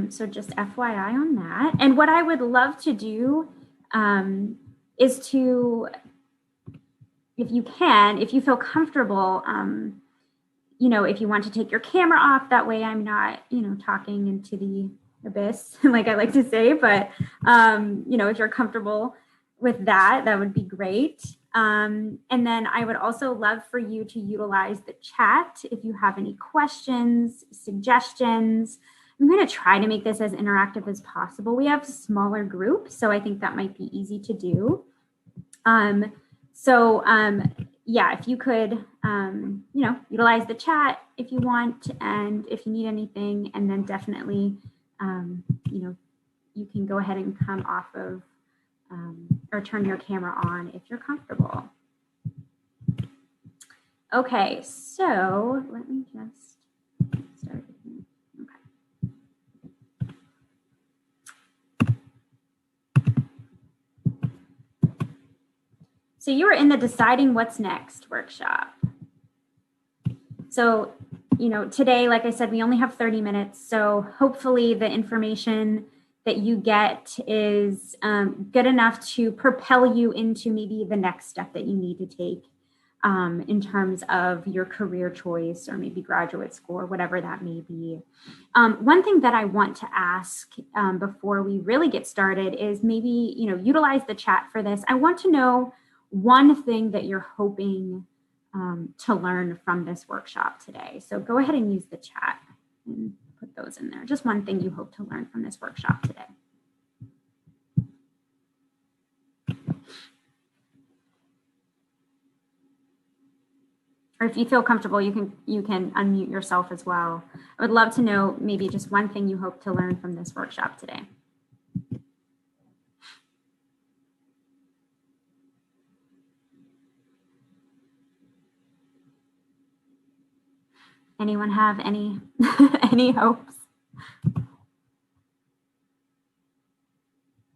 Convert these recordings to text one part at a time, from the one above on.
So just FYI on that. And what I would love to do is to, if you can, if you feel comfortable, you know, if you want to take your camera off, that way I'm not, you know, talking into the abyss, like I like to say, but, you know, if you're comfortable with that, that would be great. And then I would also love for you to utilize the chat if you have any questions, suggestions. I'm going to try to make this as interactive as possible. We have smaller groups, so I think that might be easy to do. Yeah, if you could, you know, utilize the chat if you want, and if you need anything, and then definitely, you know, you can go ahead and come off of or turn your camera on if you're comfortable. Okay, so let me just start here. Okay. So you were in the Deciding What's Next workshop. So, you know, today, like I said, we only have 30 minutes. So hopefully the information that you get is good enough to propel you into maybe the next step that you need to take in terms of your career choice or maybe graduate school or whatever that may be. One thing that I want to ask before we really get started is maybe, you know, utilize the chat for this. I want to know one thing that you're hoping to learn from this workshop today. So go ahead and use the chat and put those in there. Just one thing you hope to learn from this workshop today. Or if you feel comfortable, you can unmute yourself as well. I would love to know maybe just one thing you hope to learn from this workshop today. Anyone have any any hopes?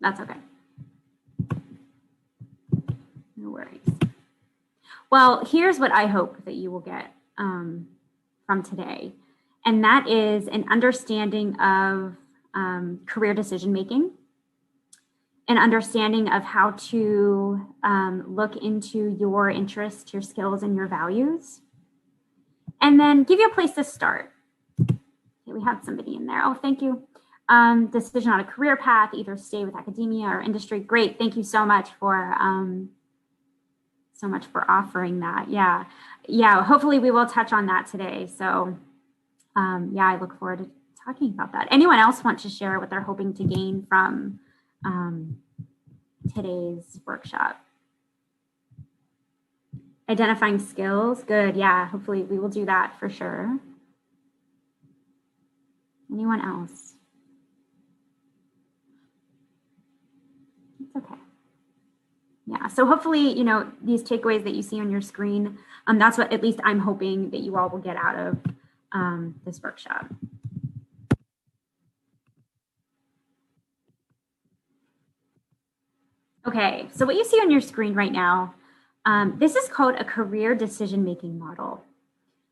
That's okay. No worries. Well, here's what I hope that you will get from today, and that is an understanding of career decision making, an understanding of how to look into your interests, your skills, and your values, and then give you a place to start. Okay, we have somebody in there. Oh, thank you. Decision on a career path, either stay with academia or industry. Great. Thank you so much for offering that. Yeah. Hopefully we will touch on that today. So yeah, I look forward to talking about that. Anyone else want to share what they're hoping to gain from today's workshop? Identifying skills. Good. Yeah, hopefully we will do that for sure. Anyone else? It's okay. Yeah, so hopefully, you know, these takeaways that you see on your screen, that's what at least I'm hoping that you all will get out of this workshop. Okay, so what you see on your screen right now, this is called a career decision-making model.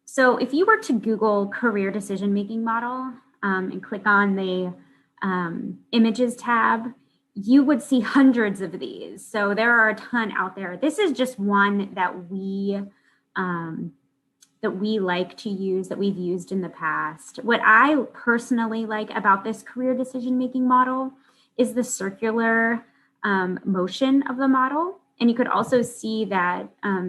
So if you were to Google career decision-making model and click on the images tab, you would see hundreds of these. So there are a ton out there. This is just one that we like to use, that we've used in the past. What I personally like about this career decision-making model is the circular motion of the model. And you could also see that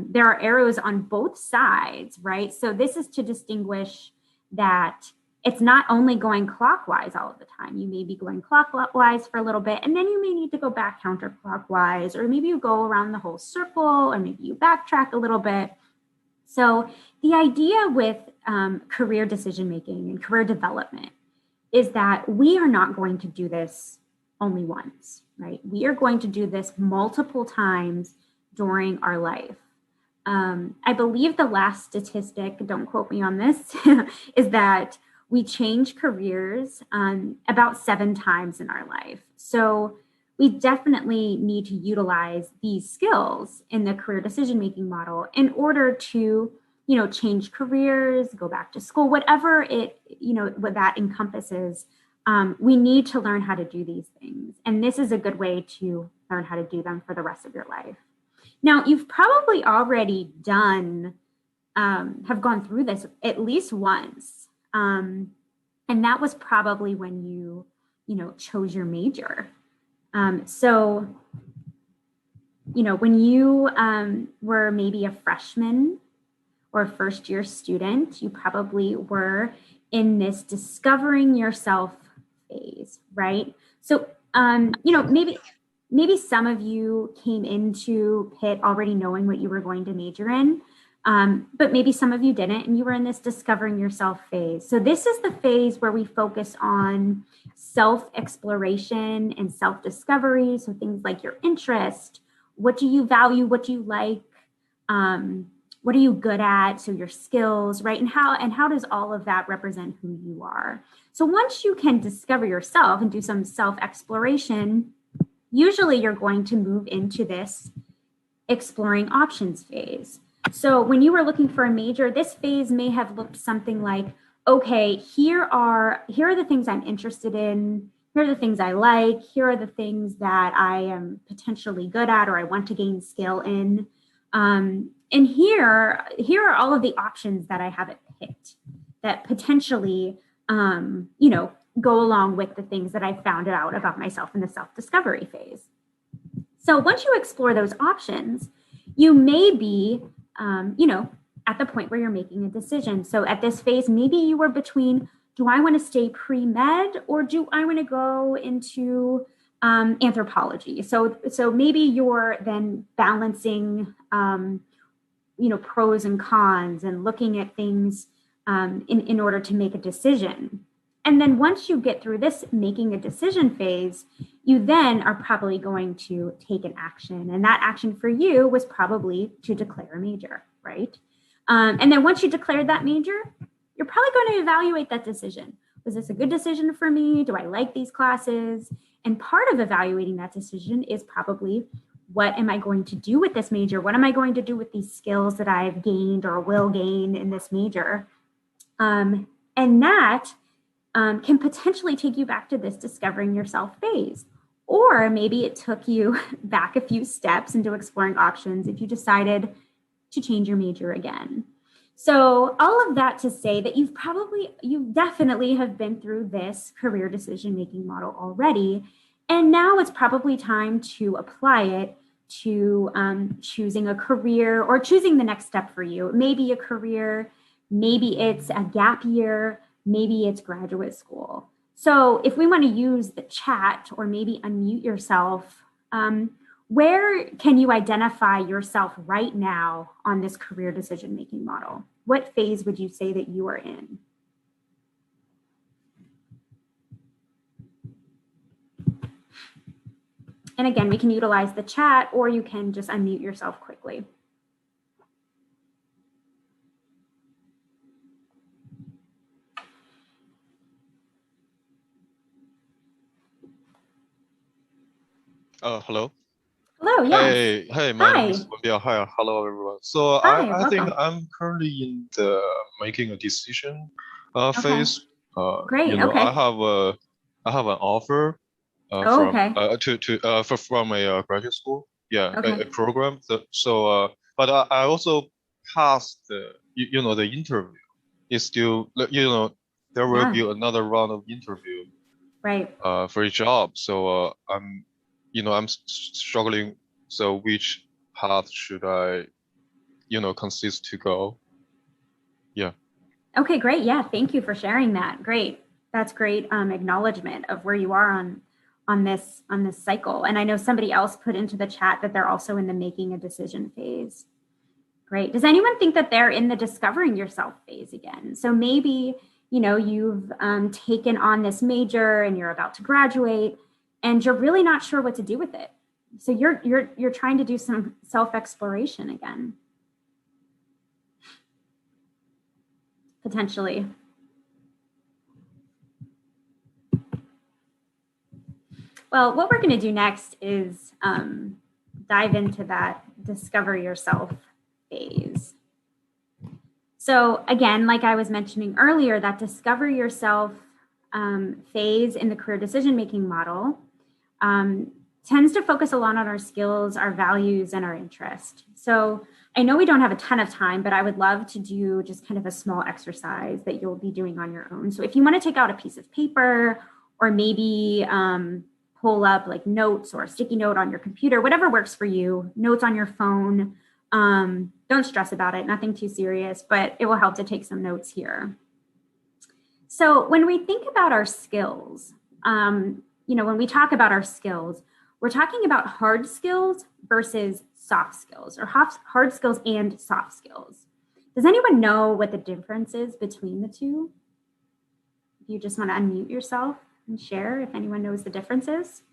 there are arrows on both sides, right? So this is to distinguish that it's not only going clockwise all of the time. You may be going clockwise for a little bit, and then you may need to go back counterclockwise, or maybe you go around the whole circle, or maybe you backtrack a little bit. So the idea with career decision-making and career development is that we are not going to do this only once, right? We are going to do this multiple times during our life. I believe the last statistic, don't quote me on this, is that we change careers about 7 times in our life. So we definitely need to utilize these skills in the career decision-making model in order to, you know, change careers, go back to school, whatever it, you know, what that encompasses We need to learn how to do these things. And this is a good way to learn how to do them for the rest of your life. Now, you've probably already have gone through this at least once. And that was probably when you chose your major. So, when you were maybe a freshman or a first year student, you probably were in this discovering yourself phase, right? So, maybe some of you came into Pitt already knowing what you were going to major in, but maybe some of you didn't, and you were in this discovering yourself phase. So this is the phase where we focus on self-exploration and self-discovery. So things like your interest, what do you value, what do you like, what are you good at? So your skills, right? And how does all of that represent who you are? So once you can discover yourself and do some self-exploration, usually you're going to move into this exploring options phase. So when you were looking for a major, this phase may have looked something like, okay, here are the things I'm interested in. Here are the things I like. Here are the things that I am potentially good at or I want to gain skill in. And here are all of the options that I haven't picked that potentially, go along with the things that I found out about myself in the self-discovery phase. So once you explore those options, you may be, at the point where you're making a decision. So at this phase, maybe you were between, do I want to stay pre-med or do I want to go into anthropology? So maybe you're then balancing, pros and cons and looking at things in order to make a decision. And then once you get through this making a decision phase, you then are probably going to take an action. And that action for you was probably to declare a major, right? And then once you declared that major, you're probably going to evaluate that decision. Was this a good decision for me? Do I like these classes? And part of evaluating that decision is probably, what am I going to do with this major? What am I going to do with these skills that I've gained or will gain in this major? And that can potentially take you back to this discovering yourself phase. Or maybe it took you back a few steps into exploring options if you decided to change your major again. So all of that to say that you definitely have been through this career decision-making model already. And now it's probably time to apply it to choosing a career or choosing the next step for you. Maybe a career, maybe it's a gap year, maybe it's graduate school. So if we want to use the chat or maybe unmute yourself, where can you identify yourself right now on this career decision-making model? What phase would you say that you are in? And again, we can utilize the chat or you can just unmute yourself quickly. Hello. Hello, yes. Hey, my name is Wenbia. Hi, hello everyone. So Hi, I think welcome. I'm currently in the making a decision phase. Great. Okay. Okay. I have an offer from a graduate school. Yeah, Okay. a program. But I also passed the the interview. It's still there will be another round of interview. Right. For a job. So I'm struggling. So which path should I, consist to go? Yeah. Okay, great. Yeah, thank you for sharing that. Great. That's great acknowledgement of where you are on this cycle. And I know somebody else put into the chat that they're also in the making a decision phase. Great. Does anyone think that they're in the discovering yourself phase again? So maybe, you've taken on this major and you're about to graduate and you're really not sure what to do with it. So you're trying to do some self-exploration again. Potentially. Well, what we're going to do next is dive into that discover yourself phase. So again, like I was mentioning earlier, that discover yourself phase in the career decision-making model tends to focus a lot on our skills, our values, and our interest. So I know we don't have a ton of time, but I would love to do just kind of a small exercise that you'll be doing on your own. So if you want to take out a piece of paper or maybe pull up like notes or a sticky note on your computer, whatever works for you, notes on your phone, don't stress about it, nothing too serious, but it will help to take some notes here. So when we think about our skills, when we talk about our skills, we're talking about hard skills versus soft skills, or hard skills and soft skills. Does anyone know what the difference is between the two? If you just want to unmute yourself and share if anyone knows the differences.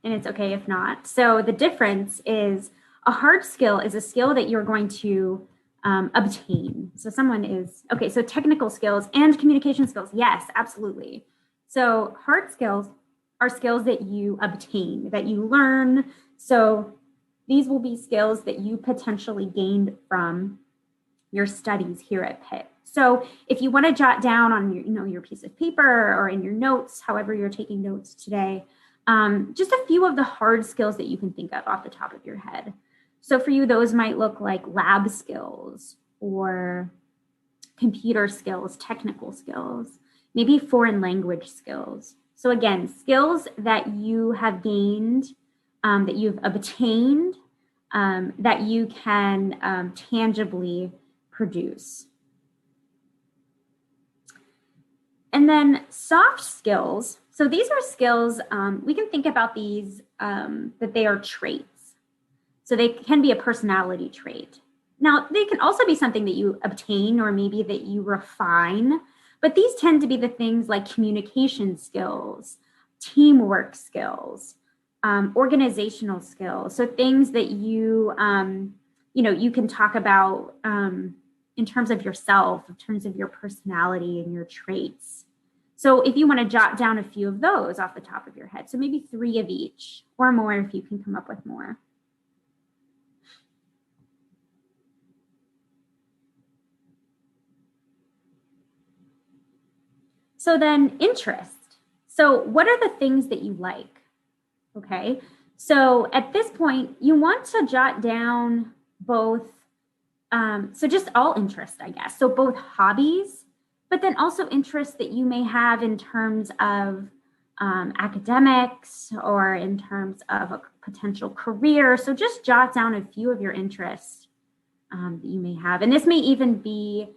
And it's okay if not. So the difference is a hard skill is a skill that you're going to obtain. So someone is, okay, so technical skills and communication skills. Yes, absolutely. So hard skills are skills that you obtain, that you learn. So these will be skills that you potentially gained from your studies here at Pitt. So if you want to jot down on your piece of paper or in your notes, however you're taking notes today, just a few of the hard skills that you can think of off the top of your head. So for you, those might look like lab skills or computer skills, technical skills, maybe foreign language skills. So again, skills that you have gained, that you've obtained, that you can tangibly produce. And then soft skills. So these are skills, we can think about these, that they are traits. So they can be a personality trait. Now, they can also be something that you obtain or maybe that you refine, but these tend to be the things like communication skills, teamwork skills, organizational skills. So things that you can talk about in terms of yourself, in terms of your personality and your traits. So if you want to jot down a few of those off the top of your head, so maybe 3 of each or more if you can come up with more. So then interest. So what are the things that you like? Okay. So at this point, you want to jot down both, so just all interest, I guess. So both hobbies, but then also interests that you may have in terms of academics or in terms of a potential career. So just jot down a few of your interests that you may have. And this may even be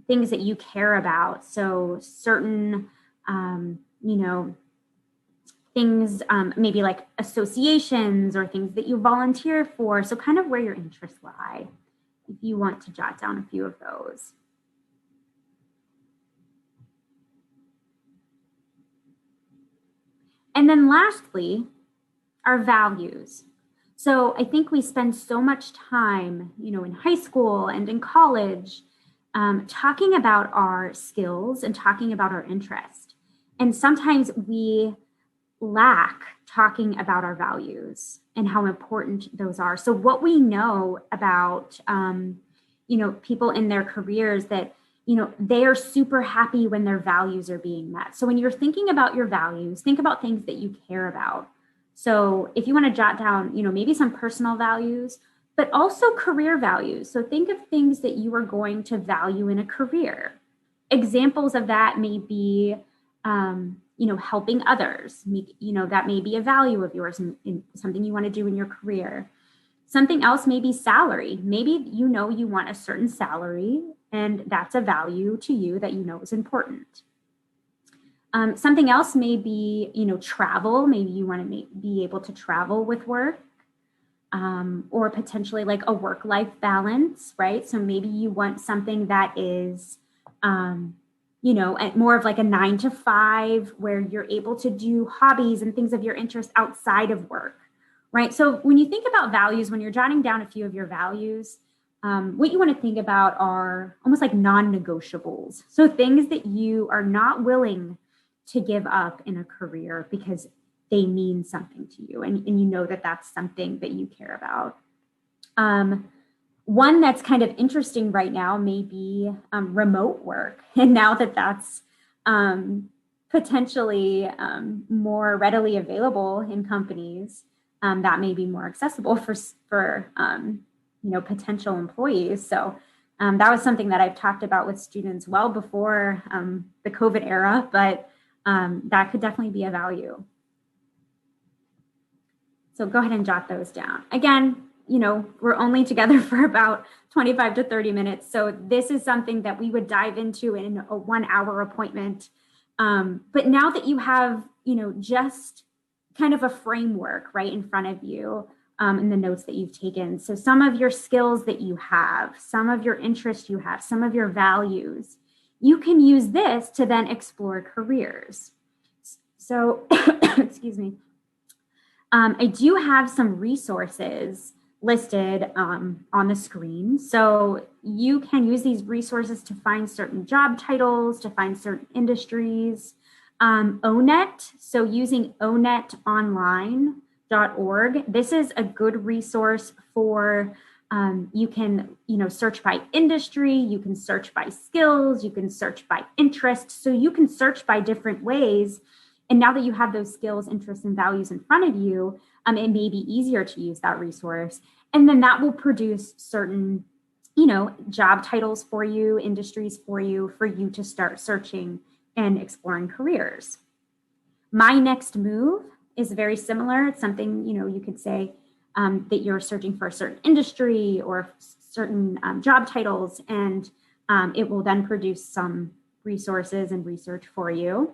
things that you care about. So certain, things, maybe like associations or things that you volunteer for. So kind of where your interests lie, if you want to jot down a few of those. And then lastly, our values. So I think we spend so much time, in high school and in college, talking about our skills and talking about our interest. And sometimes we lack talking about our values and how important those are. So what we know about, people in their careers that, they are super happy when their values are being met. So when you're thinking about your values, think about things that you care about. So if you want to jot down, maybe some personal values, but also career values. So think of things that you are going to value in a career. Examples of that may be, helping others. That may be a value of yours in something you want to do in your career. Something else may be salary. Maybe you want a certain salary, and that's a value to you that is important. Something else may be, travel. Maybe you want to be able to travel with work. Or potentially like a work-life balance, right? So maybe you want something that is, more of like a 9 to 5 where you're able to do hobbies and things of your interest outside of work, right? So when you think about values, when you're jotting down a few of your values, what you want to think about are almost like non-negotiables. So things that you are not willing to give up in a career because they mean something to you and that that's something that you care about. One that's kind of interesting right now may be remote work. And now that that's potentially more readily available in companies, that may be more accessible for potential employees. So that was something that I've talked about with students well before the COVID era, but that could definitely be a value. So go ahead and jot those down. Again, we're only together for about 25 to 30 minutes. So this is something that we would dive into in a 1-hour appointment. But now that you have, just kind of a framework right in front of you in the notes that you've taken. So some of your skills that you have, some of your interests you have, some of your values, you can use this to then explore careers. So, excuse me. I do have some resources listed on the screen. So you can use these resources to find certain job titles, to find certain industries. ONET, so using onetonline.org. This is a good resource for, you can, search by industry, you can search by skills, you can search by interest. So you can search by different ways. And now that you have those skills, interests, and values in front of you, it may be easier to use that resource. And then that will produce certain, job titles for you, industries for you to start searching and exploring careers. My next move is very similar. It's something, you could say that you're searching for a certain industry or certain job titles, and it will then produce some resources and research for you.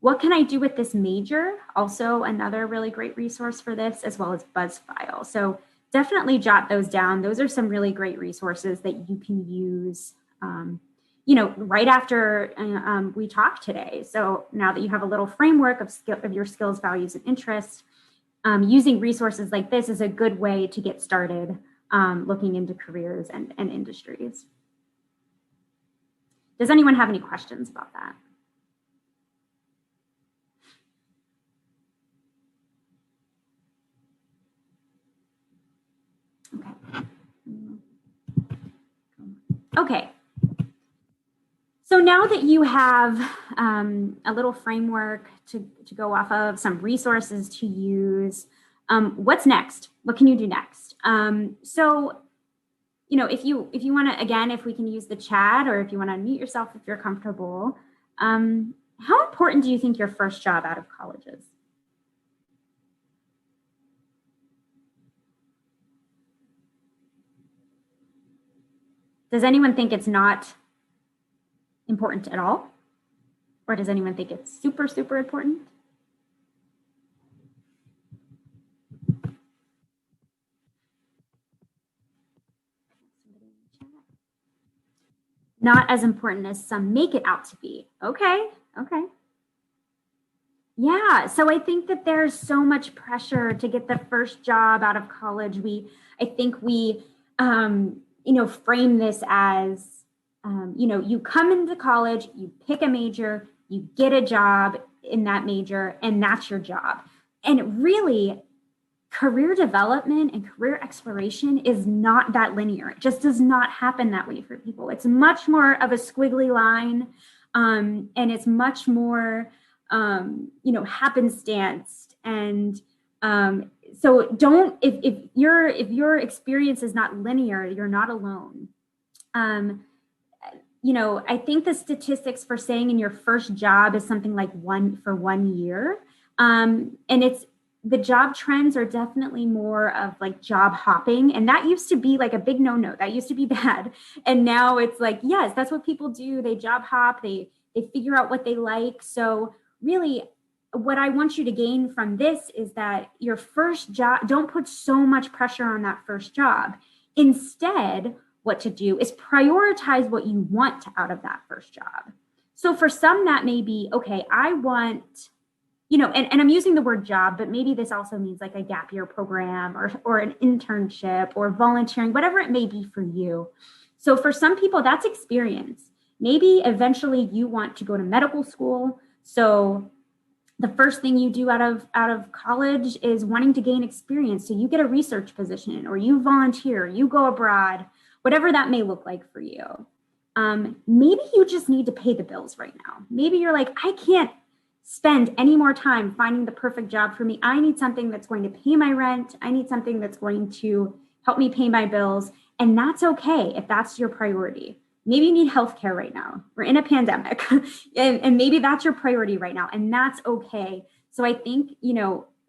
What can I do with this major? Also another really great resource for this, as well as BuzzFile. So definitely jot those down. Those are some really great resources that you can use, right after we talk today. So now that you have a little framework of your skills, values, and interests, using resources like this is a good way to get started looking into careers and industries. Does anyone have any questions about that? Okay. So now that you have a little framework to go off of, some resources to use, what's next? What can you do next? So, if you want to, again, if we can use the chat, or if you want to unmute yourself if you're comfortable, how important do you think your first job out of college is? Does anyone think it's not important at all? Or does anyone think it's super, super important? Not as important as some make it out to be. Okay. Yeah, so I think that there's so much pressure to get the first job out of college. I think we frame this as, you come into college, you pick a major, you get a job in that major, and that's your job. And really, career development and career exploration is not that linear. It just does not happen that way for people. It's much more of a squiggly line, and it's much more, happenstance. And so don't, if your experience is not linear, you're not alone. I think the statistics for saying in your first job is something like 1 year. And the job trends are definitely more of like job hopping. And that used to be like a big no-no. That used to be bad. And now it's like, yes, that's what people do. They job hop, they figure out what they like. So really, what I want you to gain from this is that your first job, don't put so much pressure on that first job. Instead, what to do is prioritize what you want out of that first job. So for some, that may be, okay, I want, and I'm using the word job, but maybe this also means like a gap year program or an internship or volunteering, whatever it may be for you. So for some people, that's experience. Maybe eventually you want to go to medical school. So the first thing you do out of college is wanting to gain experience. So you get a research position, or you volunteer, you go abroad, whatever that may look like for you. Maybe you just need to pay the bills right now. Maybe you're like, I can't spend any more time finding the perfect job for me. I need something that's going to pay my rent. I need something that's going to help me pay my bills. And that's okay if that's your priority. Maybe you need healthcare right now. We're in a pandemic, and maybe that's your priority right now, and that's okay. So I think,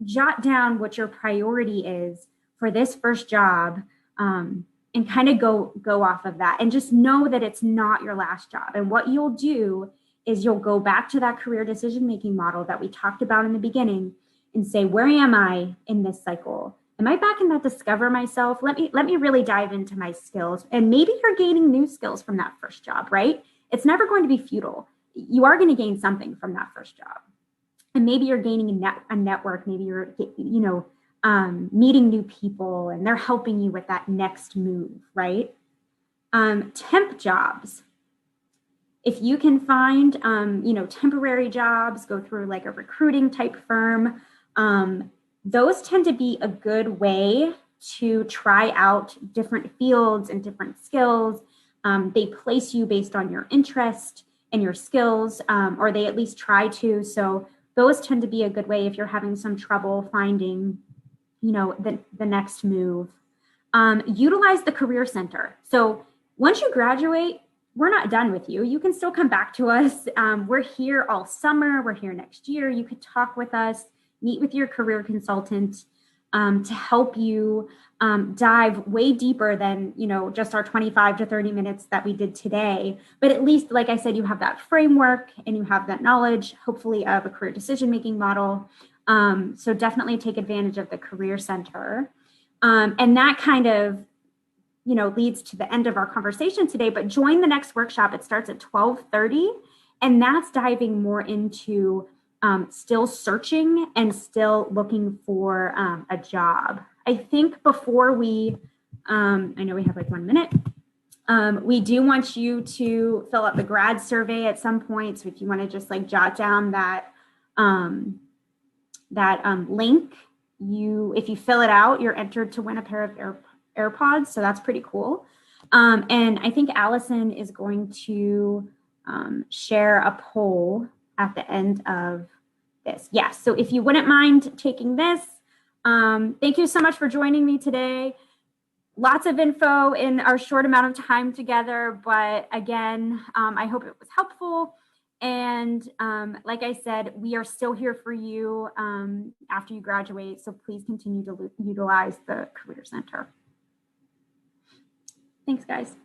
jot down what your priority is for this first job, and kind of go off of that, and just know that it's not your last job. And what you'll do is you'll go back to that career decision-making model that we talked about in the beginning and say, where am I in this cycle? Am I back in that discover myself? Let me really dive into my skills. And maybe you're gaining new skills from that first job, right? It's never going to be futile. You are going to gain something from that first job. And maybe you're gaining a network. Maybe you're, meeting new people, and they're helping you with that next move, right? Temp jobs. If you can find, temporary jobs, go through like a recruiting type firm, those tend to be a good way to try out different fields and different skills. They place you based on your interest and your skills, or they at least try to. So those tend to be a good way if you're having some trouble finding, the next move. Utilize the Career Center. So once you graduate, we're not done with you. You can still come back to us. We're here all summer. We're here next year. You could talk with us, meet with your career consultant to help you dive way deeper than, just our 25 to 30 minutes that we did today. But at least, like I said, you have that framework and you have that knowledge, hopefully, of a career decision-making model. So definitely take advantage of the Career Center. And that kind of, leads to the end of our conversation today, but join the next workshop. It starts at 12:30, and that's diving more into still searching and still looking for a job. I think before we, I know we have like 1 minute. We do want you to fill out the grad survey at some point. So if you want to just like jot down that link, if you fill it out, you're entered to win a pair of AirPods. So that's pretty cool. And I think Allison is going to share a poll at the end of this. Yes. So if you wouldn't mind taking this, thank you so much for joining me today. Lots of info in our short amount of time together, but again, I hope it was helpful. And like I said, we are still here for you after you graduate. So please continue to utilize the Career Center. Thanks, guys.